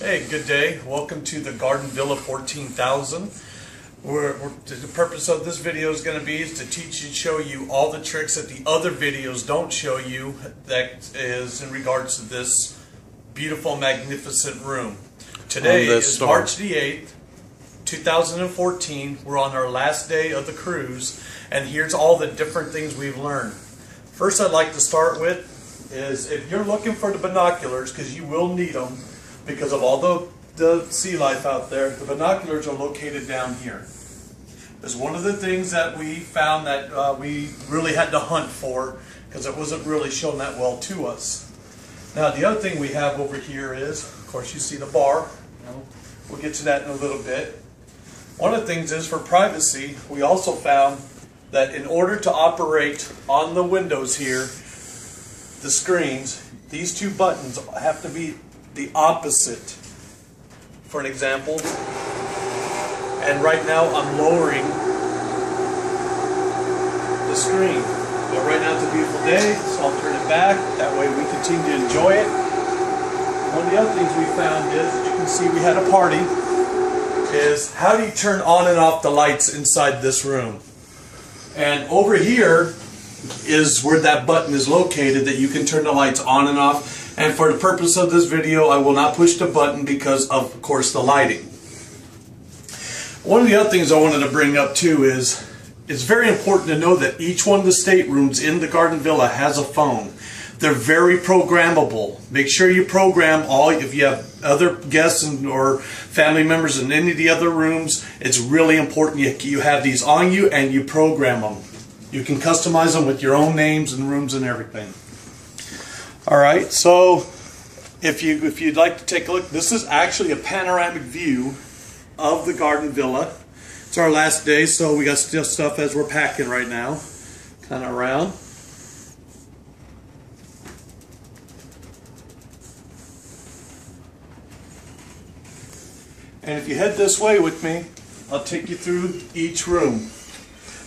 Hey, good day. Welcome to the Garden Villa 14,000. The purpose of this video is going to be to teach and show you all the tricks that the other videos don't show you, that is in regards to this beautiful, magnificent room. Today is March the 8th, 2014. We're on our last day of the cruise, and here's all the different things we've learned. First, I'd like to start with is if you're looking for the binoculars, because you will need them because of all the sea life out there, the binoculars are located down here. It's one of the things that we found that we really had to hunt for because it wasn't really shown that well to us. Now, the other thing we have over here is, of course, you see the bar. We'll get to that in a little bit. One of the things is, for privacy, we also found that in order to operate on the windows here, the screens, these two buttons have to be the opposite. For an example, and right now I'm lowering the screen. But right now it's a beautiful day, so I'll turn it back. That way we continue to enjoy it. One of the other things we found is, as you can see, we had a party, is how do you turn on and off the lights inside this room? And over here is where that button is located that you can turn the lights on and off. And for the purpose of this video, I will not push the button because of course, the lighting. One of the other things I wanted to bring up too is it's very important to know that each one of the staterooms in the Garden Villa has a phone. They're very programmable. Make sure you program all, if you have other guests or family members in any of the other rooms, it's really important you have these on you and you program them. You can customize them with your own names and rooms and everything. Alright, so if you'd like to take a look, this is actually a panoramic view of the Garden Villa. It's our last day, so we got still stuff as we're packing right now. Kind of around. And if you head this way with me, I'll take you through each room.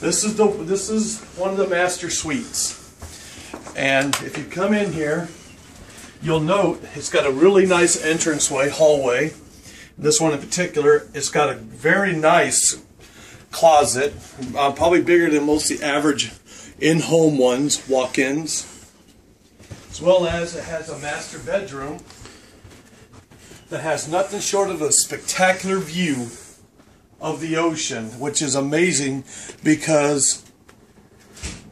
This is one of the master suites. And if you come in here, you'll note it's got a really nice entranceway, hallway. This one in particular, it's got a very nice closet, probably bigger than most of the average in-home ones, walk-ins. As well as it has a master bedroom that has nothing short of a spectacular view of the ocean, which is amazing because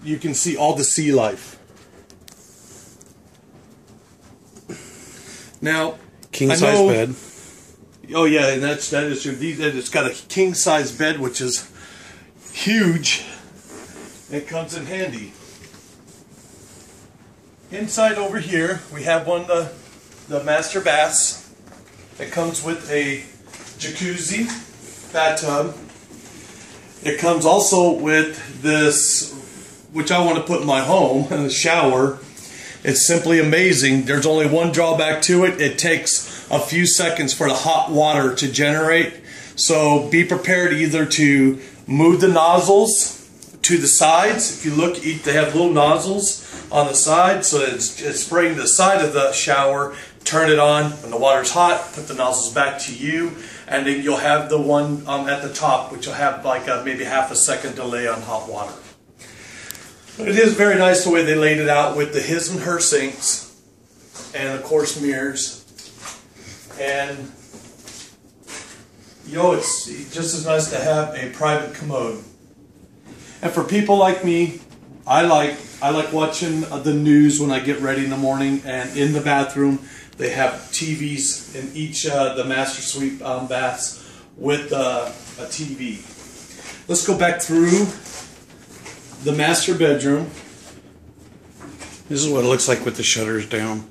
you can see all the sea life. Now, king-size bed. Oh yeah, and that is true. It's got a king-size bed, which is huge. It comes in handy. Inside over here, we have one of the master baths. It comes with a jacuzzi bathtub. It comes also with this, which I want to put in my home, a shower. It's simply amazing. There's only one drawback to it. It takes a few seconds for the hot water to generate. So be prepared either to move the nozzles to the sides. If you look, they have little nozzles on the side, so it's spraying the side of the shower. Turn it on when the water's hot, put the nozzles back to you, and then you'll have the one at the top, which will have like maybe half a second delay on hot water. But it is very nice the way they laid it out with the his and her sinks, and of course mirrors. And you know, it's just as nice to have a private commode. And for people like me, I like watching the news when I get ready in the morning, and in the bathroom they have TVs in each the master suite baths with a TV. Let's go back through the master bedroom. This is what it looks like with the shutters down.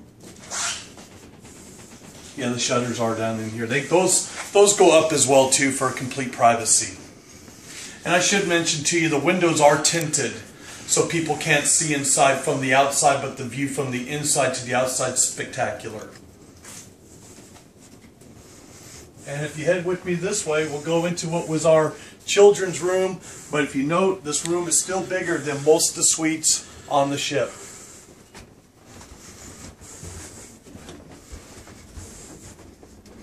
Yeah, the shutters are down in here. Those go up as well too for complete privacy. And I should mention to you, the windows are tinted, so people can't see inside from the outside, but the view from the inside to the outside is spectacular. And if you head with me this way, we'll go into what was our children's room. But if you note, this room is still bigger than most of the suites on the ship.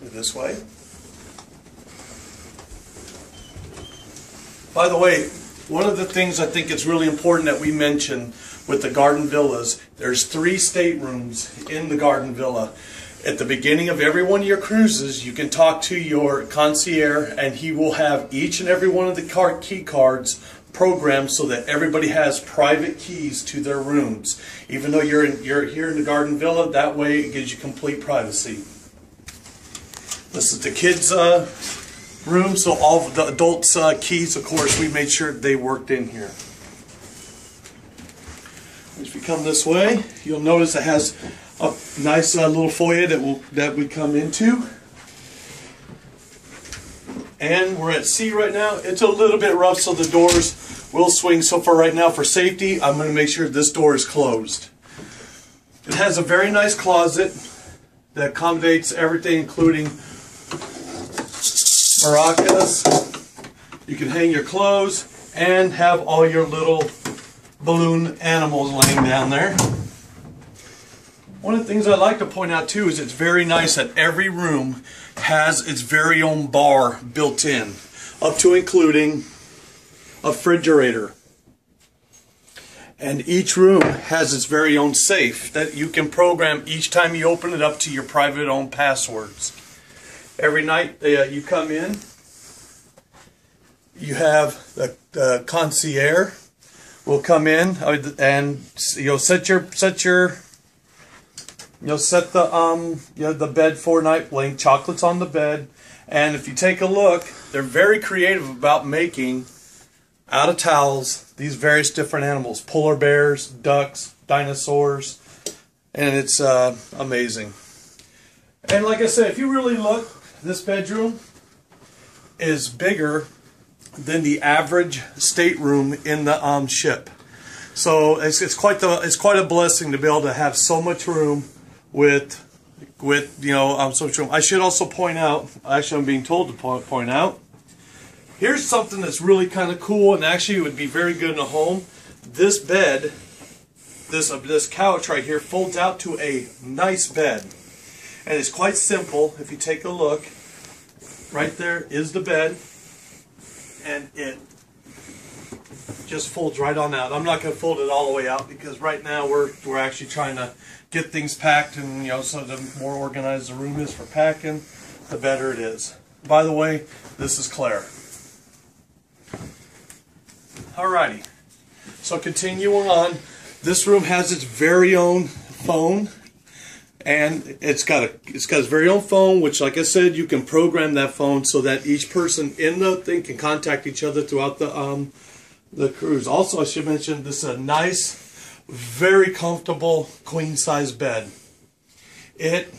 this way. By the way, one of the things I think it's really important that we mention with the garden villas, there's 3 staterooms in the garden villa. At the beginning of every one of your cruises, you can talk to your concierge, and he will have each and every one of the key cards programmed so that everybody has private keys to their rooms. Even though you're here in the garden villa, that way it gives you complete privacy. This is the kids' room, so all of the adults' keys, of course, we made sure they worked in here. As we come this way, you'll notice it has a nice little foyer that we come into. And we're at sea right now. It's a little bit rough, so the doors will swing. So for right now, for safety, I'm going to make sure this door is closed. It has a very nice closet that accommodates everything, including maracas. You can hang your clothes and have all your little balloon animals laying down there. One of the things I'd like to point out too is it's very nice that every room has its very own bar built in, up to including a refrigerator. And each room has its very own safe that you can program each time you open it up to your private own passwords. Every night you come in, you have the concierge will come in and you'll set the bed for night bling, chocolates on the bed. And if you take a look, they're very creative about making out of towels these various different animals: polar bears, ducks, dinosaurs, and it's amazing. And like I said, if you really look, this bedroom is bigger than the average stateroom in the ship. So it's quite a blessing to be able to have so much room with so much room. I should also point out, actually I'm being told to point out, here's something that's really kind of cool and actually would be very good in a home. This bed, this couch right here folds out to a nice bed. And it's quite simple. If you take a look, right there is the bed, and it just folds right on out. I'm not going to fold it all the way out because right now we're actually trying to get things packed, and so the more organized the room is for packing, the better it is. By the way, this is Claire. Alrighty, so continuing on, this room has its very own phone. And it's got its very own phone, which, like I said, you can program that phone so that each person in the thing can contact each other throughout the cruise. Also, I should mention, this is a nice, very comfortable queen-size bed. It,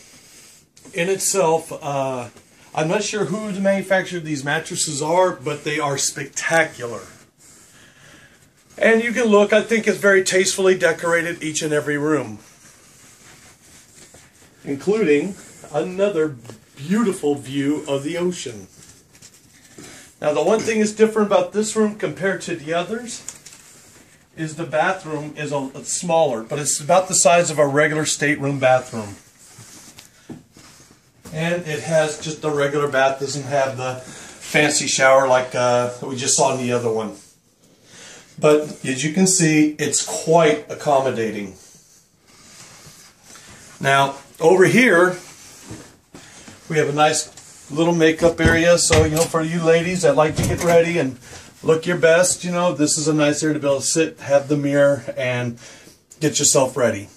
in itself, I'm not sure who the manufacturer of these mattresses are, but they are spectacular. And you can look, I think it's very tastefully decorated, each and every room, including another beautiful view of the ocean. Now, the one thing that's different about this room compared to the others is the bathroom is smaller, but it's about the size of a regular stateroom bathroom. And it has just the regular bath, doesn't have the fancy shower like we just saw in the other one. But as you can see, it's quite accommodating. Now, over here, we have a nice little makeup area. So, for you ladies that like to get ready and look your best, this is a nice area to be able to sit, have the mirror, and get yourself ready.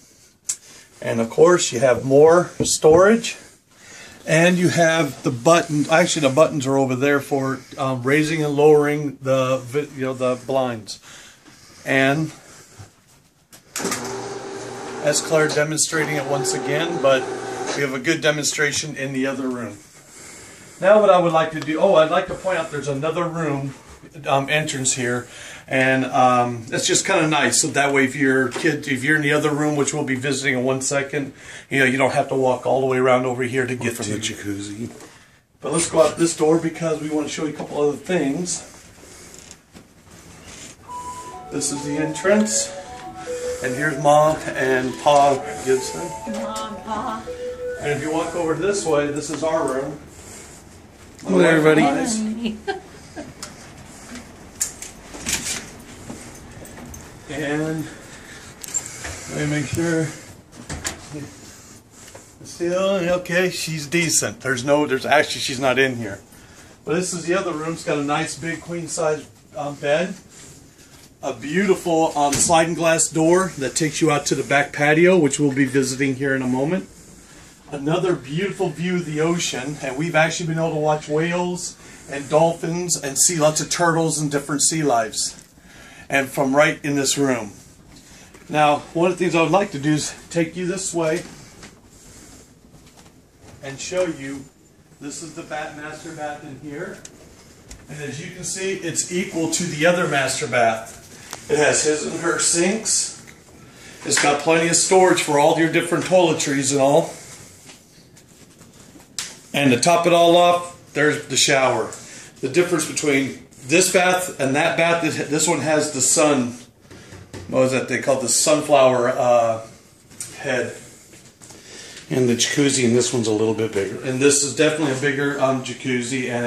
And of course, you have more storage. And you have the buttons. Actually, the buttons are over there for raising and lowering the blinds. And as Claire demonstrating it once again, but we have a good demonstration in the other room. Now what I would like to do, I'd like to point out there's another room entrance here, and it's just kind of nice. So that way if you're in the other room, which we'll be visiting in 1 second, you don't have to walk all the way around over here to get to the jacuzzi. But let's go out this door because we want to show you a couple other things. This is the entrance. And here's Mom and Pa Gibson. Mom, Pa. And if you walk over this way, this is our room. Hello, everybody. And let me make sure. Still okay. She's decent. There's actually she's not in here. But this is the other room. It's got a nice big queen size bed. A beautiful sliding glass door that takes you out to the back patio, which we'll be visiting here in a moment. Another beautiful view of the ocean, and we've actually been able to watch whales and dolphins and see lots of turtles and different sea lives, and from right in this room. Now, one of the things I would like to do is take you this way and show you. This is the master bath in here, and as you can see, it's equal to the other master bath. It has his and her sinks. It's got plenty of storage for all your different toiletries and all. And to top it all off, there's the shower. The difference between this bath and that bath is this one has the sun. What was that they call the sunflower head. And the jacuzzi, and this one's a little bit bigger. And this is definitely a bigger jacuzzi, and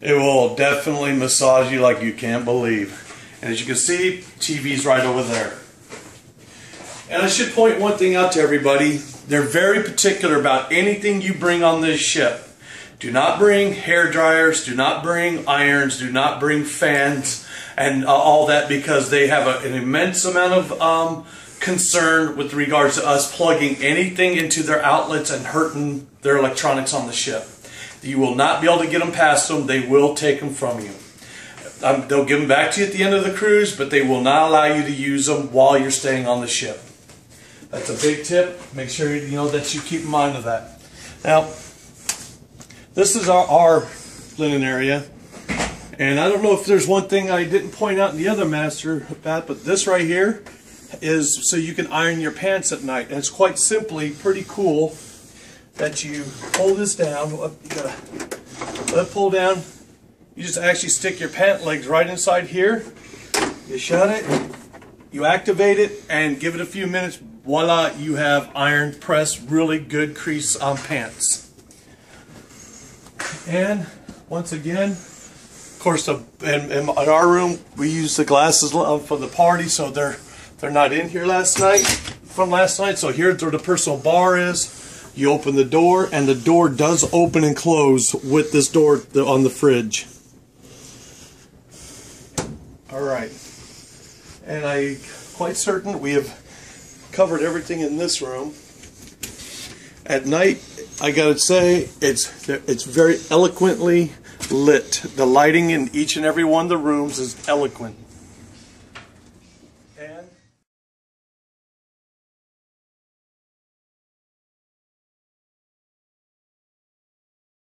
it will definitely massage you like you can't believe. And as you can see, TV's right over there. And I should point one thing out to everybody. They're very particular about anything you bring on this ship. Do not bring hair dryers, do not bring irons, do not bring fans, and all that, because they have an immense amount of concern with regards to us plugging anything into their outlets and hurting their electronics on the ship. You will not be able to get them past them. They will take them from you. They'll give them back to you at the end of the cruise, but they will not allow you to use them while you're staying on the ship. That's a big tip. Make sure you know that you keep in mind of that. Now, this is our linen area, and I don't know if there's one thing I didn't point out in the other master bath, but this right here is so you can iron your pants at night. And it's quite simply pretty cool that you pull this down. You gotta let it pull down. You just actually stick your pant legs right inside here. You shut it, you activate it, and give it a few minutes. Voila, you have ironed, pressed, really good crease on pants. And once again, of course, in our room, we use the glasses for the party, so they're not in here from last night. So here's where the personal bar is. You open the door, and the door does open and close with this door on the fridge. All right, and I'm quite certain we have covered everything in this room. At night, I gotta say, it's very eloquently lit. The lighting in each and every one of the rooms is eloquent.